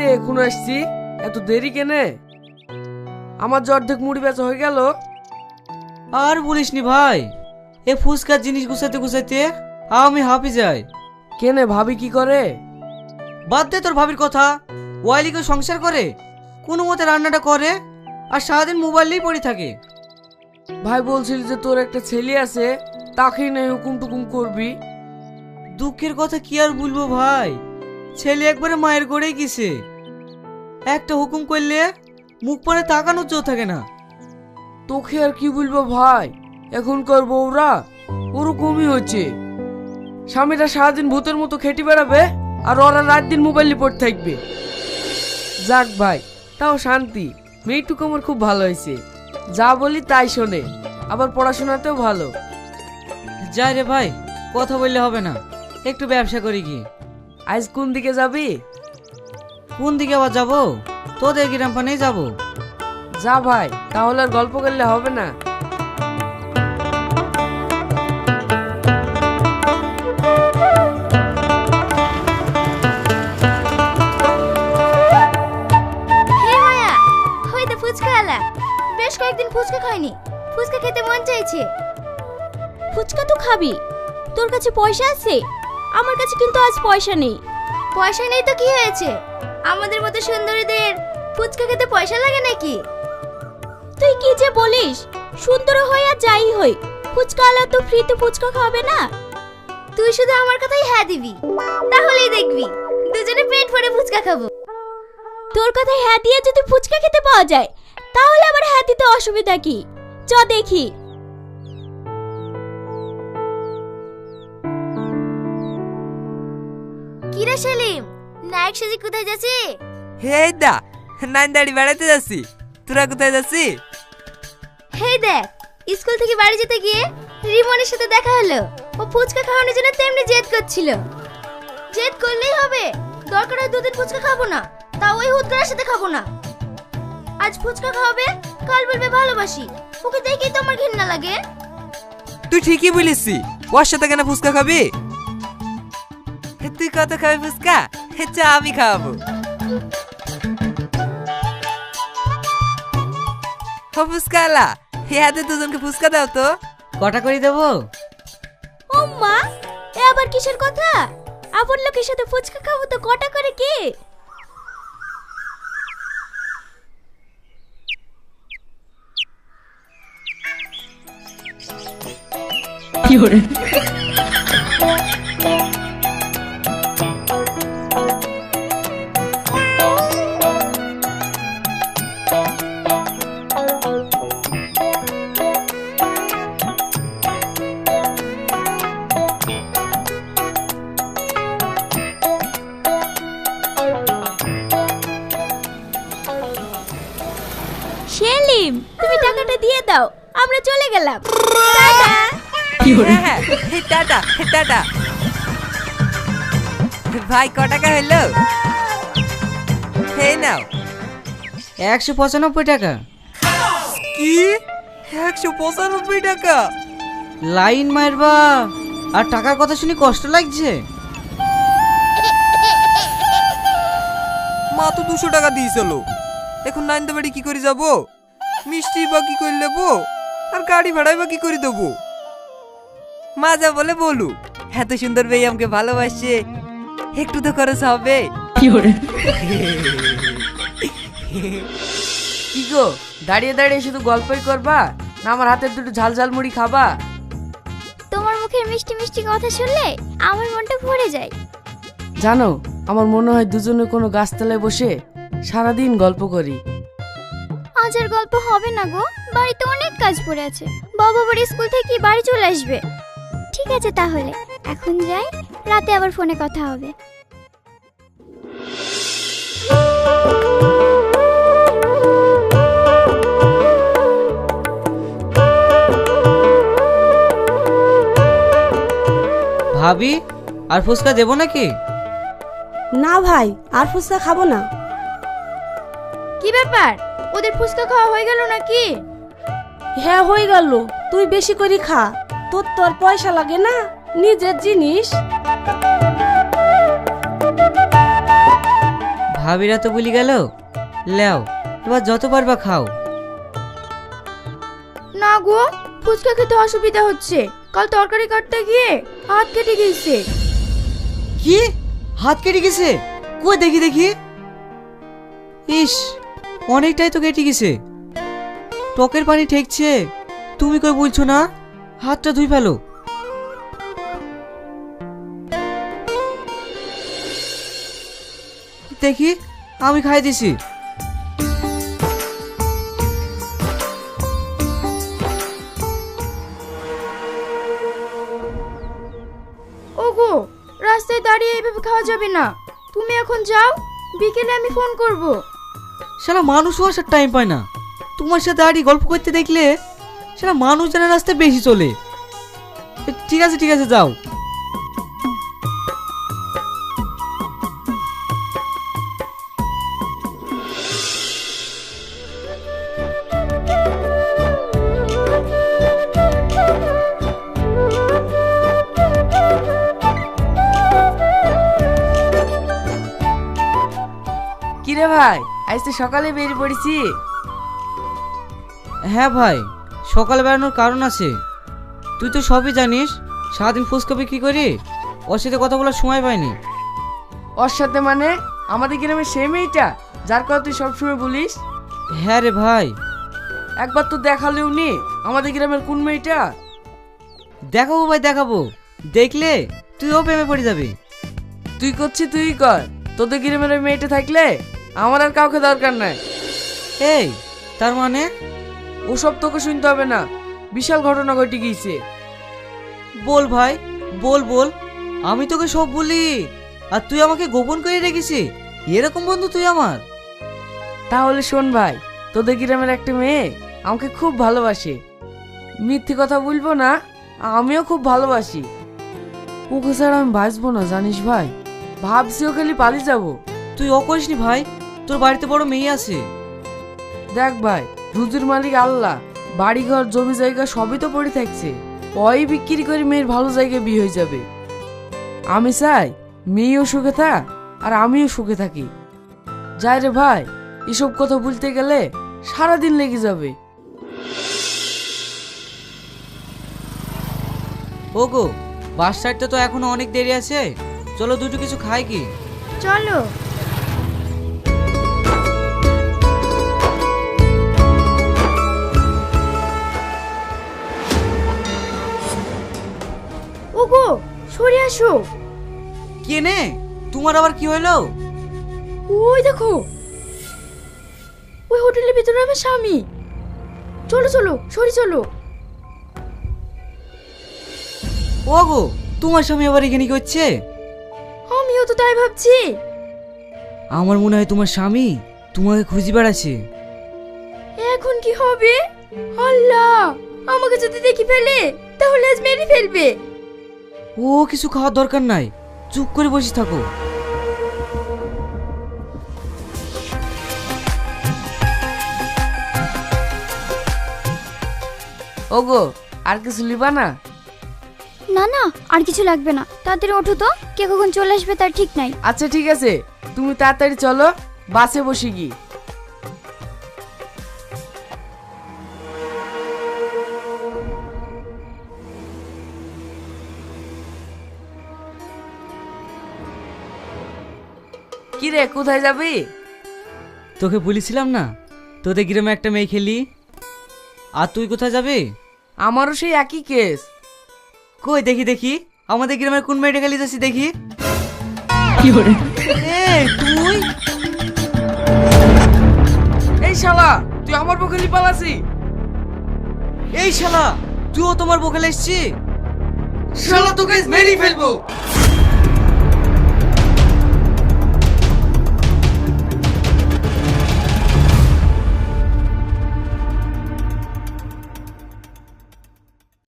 রে, এখন আসছি, এত দেরি কেনে? আমার যে অর্ধেক মুড়ি বেচা হয়ে গেল। আর বলিসনি ভাই, এ ফুচকার জিনিস গুছাইতে গুছাইতে আমি হাঁপি যাই। কেনে, ভাবি কি করে? বাদ দে তোর ভাবির কথা। ওয়াইলিকে সংসার করে, কোনো মতে রান্নাটা করে, আর সারাদিন মোবাইল নিয়েই পড়ে থাকে। ভাই বলছিল যে তোর একটা ছেলে আছে, তাকেই নাই হুকুম টুকুম করবি। দুঃখের কথা কি আর বলবো ভাই, ছেলে একবারে মায়ের গড়েই গেছে। একটা হুকুম করলে মুখ পরে তাকানোর জো থাকে না। তোকে আর কি বলবো ভাই, এখনকার বউরা ওরকমই হচ্ছে। স্বামীরা সারাদিন ভূতের মতো খেটে বেড়াবে, আর ওরা রাত দিন মোবাইল নিয়ে পড়ে থাকবে। যাক ভাই, তাও শান্তি। মেয়েটুকু আমার খুব ভালো হয়েছে, যা বলি তাই শোনে, আবার পড়াশোনাতেও ভালো। যাই রে ভাই, কথা বললে হবে না, একটু ব্যবসা করি কি। আজ কোন দিকে যাবি? কোন দিকে আবার যাবো? তোদের গ্রাম পানেই যাবো। যা ভাই, তাহলে আর গল্প করলে হবে না। হে মায়া, ওই তো ফুচকা আলা। বেশ কয়েকদিন ফুচকা খাইনি, ফুচকা খেতে মন চাইছে। ফুচকা তো খাবি, তোর কাছে পয়সা আছে? আমার কাছে কিন্তু আজ পয়সা নেই। পয়সা নেই তো কি হয়েছে, আমাদের মতো সুন্দরীদের ফুচকা খেতে পয়সা লাগে নাকি? তুই কি যে বলিস, সুন্দর হই আর যাই হই, ফুচকা আলা তো ফ্রিতে ফুচকা খাবে না। তুই শুধু আমার কথাই হ্যাঁ দিবি, তাহলেই দেখবি দুজনে পেট ভরে ফুচকা খাবো। তোর কথাই হ্যাঁ দিয়ে যদি ফুচকা খেতে পাওয়া যায়, তাহলে আবার হ্যাঁ দিতে অসুবিধা কি? চ দেখি। কিরে সেলিম, নায়ক সেজে কোথায় যাচ্ছি? হে দা, নাইনদাড়ি বেড়াতে যাচ্ছি। তোরা কোথায় যাচ্ছি? হেই দেখ, স্কুল থেকে বাড়ি যেতে গিয়ে রিমনের সাথে দেখা হলো। ও ফুচকা খাওয়ানোর জন্য তেমনি জেদ করছিল। জেদ করলেই হবে? দরকার হয় দুদিন ফুচকা খাবো না, তাও ওই হুদগার সাথে খাবো না। আজ ফুচকা খাওয়াবে, কাল বলবে ভালোবাসি। ওকে দেখেই তো আমার ঘৃণা লাগে। তুই ঠিকই বলিসি, ওর সাথে কেন ফুচকা খাবি? তুই কত খাবি ফুচকা? চা আমি খাওয়াবো। ফুচকা আলা, হাতে দুজনকে ফুচকা দাও তো। কটা করে দেবো? ও মা, এ আবার কিসের কথা? আপন লোকের সাথে ফুচকা খাবো তো কটা করে কি? কি করে? সেলিম, তুমি টাকাটা দিয়ে দাও, আমরা চলে গেলাম। টাটা। হ্যাঁ, টাটা টাটা। ভাই ক টাকা হইলো? এই নাও। 195 টাকা। কি 195 টাকা? লাইন মারবা আর টাকার কথা শুনে কষ্ট লাগছে। মা তো 200 টাকা দিয়েছিল। এখন নাইনদা বাড়ি কি করে যাব? মিষ্টি বা কি করে নেবো, আর গাড়ি ভাড়াই বা কি করে দেবো? মা যা বলে বলু, এত সুন্দর মেয়ে আমাকে ভালোবাসে, একটু তো খরচ হবে। কি করে? কি গো, দাঁড়িয়ে দাঁড়িয়ে শুধু গল্পই করবা না আমার হাতের দুটো ঝাল ঝাল মুড়ি খাবা? তোমার মুখের মিষ্টি মিষ্টি কথা শুনলে আমার মনটা ভরে যায়। জানো, আমার মনে হয় দুজনে কোনো গাছতলায় বসে সারাদিন গল্প করি। আজ আর গল্প হবে না গো, বাড়িতে অনেক কাজ পড়ে আছে। বাবা বাড়ি স্কুল থেকে বাড়ি চলে আসবে। ঠিক আছে তাহলে এখন যাই, রাতে আবার ফোনে কথা হবে। ভাবি, আর ফুচকা দেবো নাকি? না ভাই, আর ফুচকা খাবো না। কি ব্যাপার, ওদের ফুচকা খাওয়া হয়ে গেল নাকি? হ্যাঁ হয়ে গেল, তুই বেশি করে খা, তোর পয়সা লাগে না, নিজের জিনিস। ভাবিরা তো বলি গেল, লেও এবার যত পারবা খাও। না গো, ফুচকা খেতে অসুবিধা হচ্ছে। কাল তরকারি কাটতে গিয়ে হাত কেটে গিয়েছে। কি, হাত কেটে গেছে? কই দেখি দেখি। ইস, অনেকটাই তো কেটে গেছে। টকের পানি ঠেকছে, তুমি কই বলছো না? হাতটা ধুই ফেলো। দেখি, আমি খাই দিছি। ওগো, রাস্তায় দাঁড়িয়ে এইভাবে খাওয়া যাবে না। তুমি এখন যাও, বিকেলে আমি ফোন করব। সারা মানুষও আসার টাইম পায় না। তোমার সাথে দাঁড়িয়ে গল্প করতে দেখলে সারা মানুষ জানার রাস্তায় বেশি চলে। ঠিক আছে ঠিক আছে, যাও। কিরে ভাই, আজ তো সকালে বেরিয়ে পড়েছি। হ্যাঁ ভাই, সকালে বেড়ানোর কারণ আছে। তুই তো সবই জানিস, সারাদিন ফুচকা বিক্রি করি, ওর সাথে কথা বলার সময় পাইনি। ওর সাথে মানে আমাদের গ্রামের সেই মেয়েটা যার কথা তুই সবসময় বলিস? হ্যাঁ রে ভাই। একবার তো দেখালেও নি আমাদের গ্রামের কোন মেয়েটা। দেখাবো ভাই দেখাবো, দেখলে তুইও প্রেমে পড়ে যাবি। তুই করছিস তুই কর, তোদের গ্রামের ওই মেয়েটা থাকলে আমার আর কাউকে দরকার নাই। এই, তার মানে? ওসব তোকে শুনতে হবে না, বিশাল ঘটনা ঘটে গিয়েছে। বল ভাই, বল বল। আমি তোকে সব বলি আর তুই আমাকে গোপন করে রেখেছি? এরকম বন্ধু তুই আমার? তাহলে শোন ভাই, তোদের গ্রামের একটা মেয়ে আমাকে খুব ভালোবাসে। মিথ্যে কথা বলবো না, আমিও খুব ভালোবাসি। ওকে ছাড়া আমি বাঁচবো না জানিস ভাই। ভাবছি ও খালি পালিয়ে যাবো। তুই অকরিসনি ভাই, তোর বাড়িতে বড় মেয়ে আছে। দেখ ভাই, রুজির মালিক আল্লাহ, বাড়ি ঘর জমি জায়গা সবই তো পড়ে থাকছে। ওই বিক্রি করে মেয়ের ভালো জায়গায় বিয়ে হয়ে যাবে। আমি চাই মেয়েও সুখে থাক আর আমিও সুখে থাকি। যাই রে ভাই, এসব কথা বলতে গেলে সারাদিন লেগে যাবে। ওগো, বাস সাইডটা তো এখনো অনেক দেরি আছে, চলো দুটো কিছু খাই কি? চলো। ওগো, সরে আসো। কেনে, তোমার আবার কি হইলো? ওই দেখো, ওই হোটেলের ভিতরে আমার স্বামী। চলো চলো, সরে চলো। ওগো, তোমার স্বামী আবার এখানে কি হচ্ছে? আমিও তো তাই ভাবছি। আমার মনে হয় তোমার স্বামী তোমাকে খুঁজে বেড়াচ্ছে। এখন কি হবে? আল্লাহ, আমাকে যদি দেখি ফেলে তাহলে আজ মেরে ফেলবে। ও কিছু খাওয়ার দরকার নাই, চুপ করে বসে থাকো। ওগো, আর কিছু লিবা না? না না, আর কিছু লাগবে না। তাড়াতাড়ি ওঠো তো, কে কখন চলে আসবে তার ঠিক নাই। আচ্ছা ঠিক আছে, তুমি তাড়াতাড়ি চলো, বাসে বসে গি। কিরে, কোথায় যাবি? তোকে বলেছিলাম না তোদের গ্রামে একটা মেয়ে খেলি। আর তুই কোথায় যাবি? আমারও সেই একই কেস। কই দেখি দেখি, আমাদের গ্রামের কোন মেয়েটা খেলি যাচ্ছি দেখি। এই তুই? এই শালা, তুই আমার পক্ষে পালাসি? এই শালা, তুইও তোমার বকেলে এসছি? শালা তোকে মেরেই ফেলবো।